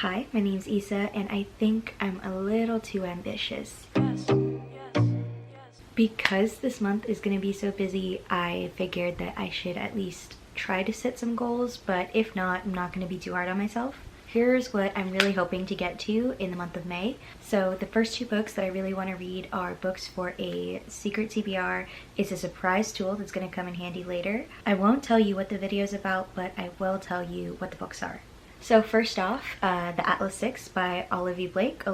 Hi, my name's Issa, and I think I'm a little too ambitious. Because this month is going to be so busy, I figured that I should at least try to set some goals, but if not, I'm not going to be too hard on myself. Here's what I'm really hoping to get to in the month of May. So the first two books that I really want to read are books for a secret TBR. It's a surprise tool that's going to come in handy later. I won't tell you what the video is about, but I will tell you what the books are. So first off, The Atlas 6 by Olivia Blake.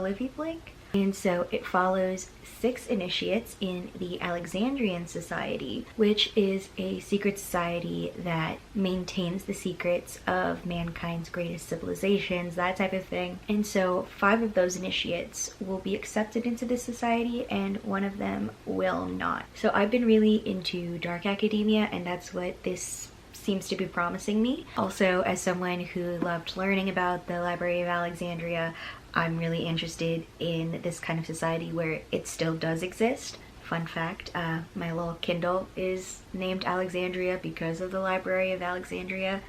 And so it follows 6 initiates in the Alexandrian Society, which is a secret society that maintains the secrets of mankind's greatest civilizations, that type of thing. And so 5 of those initiates will be accepted into this society and 1 of them will not. So I've been really into dark academia, and that's what this seems to be promising me. Also, as someone who loved learning about the Library of Alexandria, I'm really interested in this kind of society where it still does exist. Fun fact, my little Kindle is named Alexandria because of the Library of Alexandria.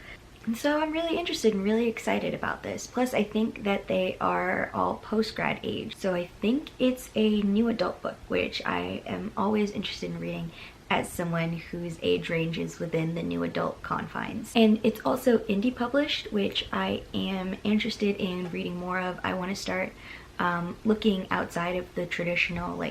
And so I'm really interested and really excited about this. Plus, I think that they are all post-grad age. So I think it's a new adult book, which I am always interested in reading as someone whose age range is within the new adult confines. And it's also indie published, which I am interested in reading more of. I want to start looking outside of the traditional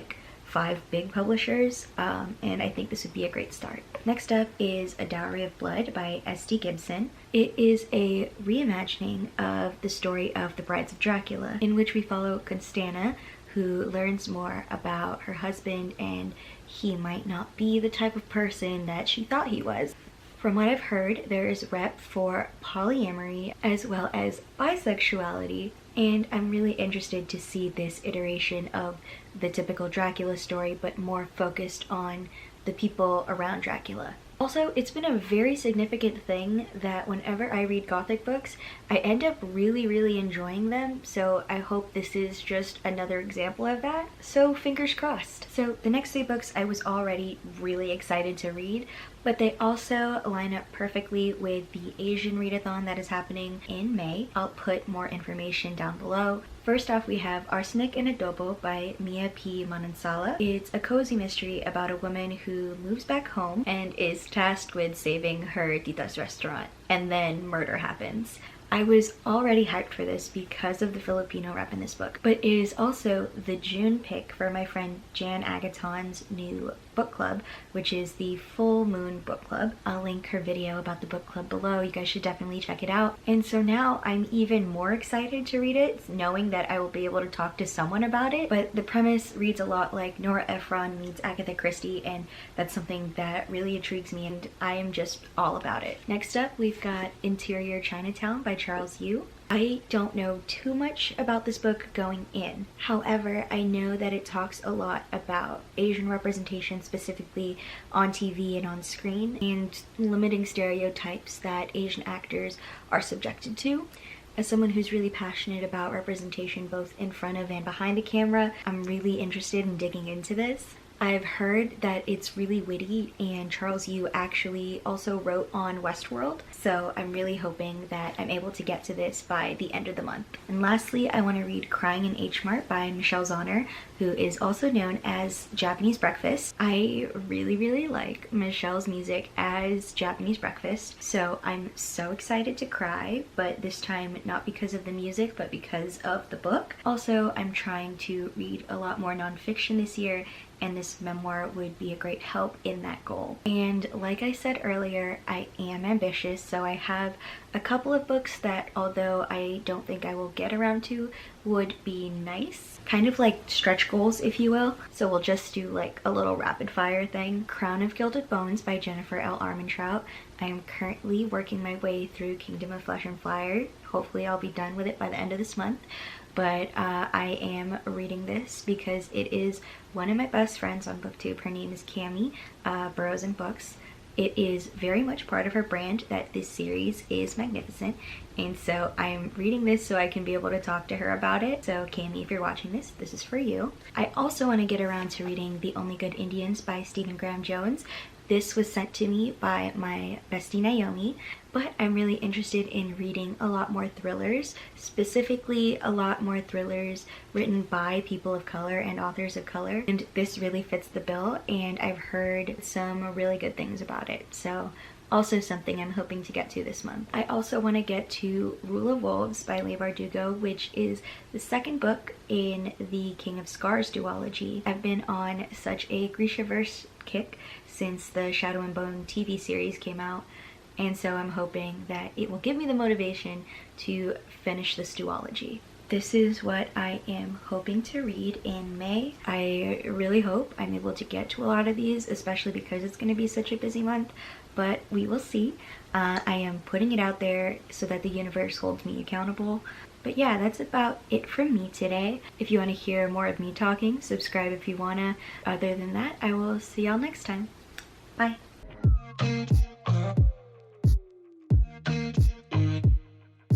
5 big publishers, and I think this would be a great start. Next up is A Dowry of Blood by S.D. Gibson. It is a reimagining of the story of The Brides of Dracula, in which we follow Constanza, who learns more about her husband, and he might not be the type of person that she thought he was. From what I've heard, there is rep for polyamory as well as bisexuality, and I'm really interested to see this iteration of the typical Dracula story, but more focused on the people around Dracula. Also, it's been a very significant thing that whenever I read Gothic books, I end up really enjoying them, so I hope this is just another example of that. So fingers crossed. So the next 3 books I was already really excited to read, but they also line up perfectly with the Asian Readathon that is happening in May. I'll put more information down below. First off, we have Arsenic and Adobo by Mia P. Manansala. It's a cozy mystery about a woman who moves back home and is tasked with saving her tita's restaurant, and then murder happens. I was already hyped for this because of the Filipino rep in this book, but it is also the June pick for my friend Jan Agaton's new book club, which is the Full Moon Book Club. I'll link her video about the book club below. You guys should definitely check it out. And so now I'm even more excited to read it, knowing that I will be able to talk to someone about it. But the premise reads a lot like Nora Ephron meets Agatha Christie, and that's something that really intrigues me, and I am just all about it. Next up, we've got Interior Chinatown by Charles Yu. I don't know too much about this book going in. However, I know that it talks a lot about Asian representation, specifically on TV and on screen, and limiting stereotypes that Asian actors are subjected to. As someone who's really passionate about representation both in front of and behind the camera, I'm really interested in digging into this. I've heard that it's really witty, and Charles Yu actually also wrote on Westworld, so I'm really hoping that I'm able to get to this by the end of the month. And lastly, I want to read Crying in H Mart by Michelle Zauner, who is also known as Japanese Breakfast. I really like Michelle's music as Japanese Breakfast, so I'm so excited to cry, but this time not because of the music, but because of the book. Also, I'm trying to read a lot more nonfiction this year, and this memoir would be a great help in that goal. And like I said earlier, I am ambitious, so I have a couple of books that, although I don't think I will get around to, would be nice. Kind of like stretch goals, if you will. So we'll just do like a little rapid fire thing. Crown of Gilded Bones by Jennifer L. Armentrout. I am currently working my way through Kingdom of Flesh and Fire. Hopefully I'll be done with it by the end of this month. But I am reading this because it is one of my best friends on BookTube. Her name is Cami Burrows and Books. It is very much part of her brand that this series is magnificent, and so I'm reading this so I can be able to talk to her about it. So Cami, if you're watching this, this is for you. I also want to get around to reading The Only Good Indians by Stephen Graham Jones. This was sent to me by my bestie Naomi. but I'm really interested in reading a lot more thrillers, specifically a lot more thrillers written by people of color and authors of color, and this really fits the bill, and I've heard some really good things about it, so also something I'm hoping to get to this month. I also want to get to Rule of Wolves by Leigh Bardugo, which is the second book in the King of Scars duology. I've been on such a Grishaverse kick since the Shadow and Bone TV series came out, and so I'm hoping that it will give me the motivation to finish this duology. This is what I am hoping to read in May. I really hope I'm able to get to a lot of these, especially because it's going to be such a busy month, but we will see. I am putting it out there so that the universe holds me accountable. But yeah, that's about it from me today. If you want to hear more of me talking, subscribe if you wanna. Other than that, I will see y'all next time. Bye.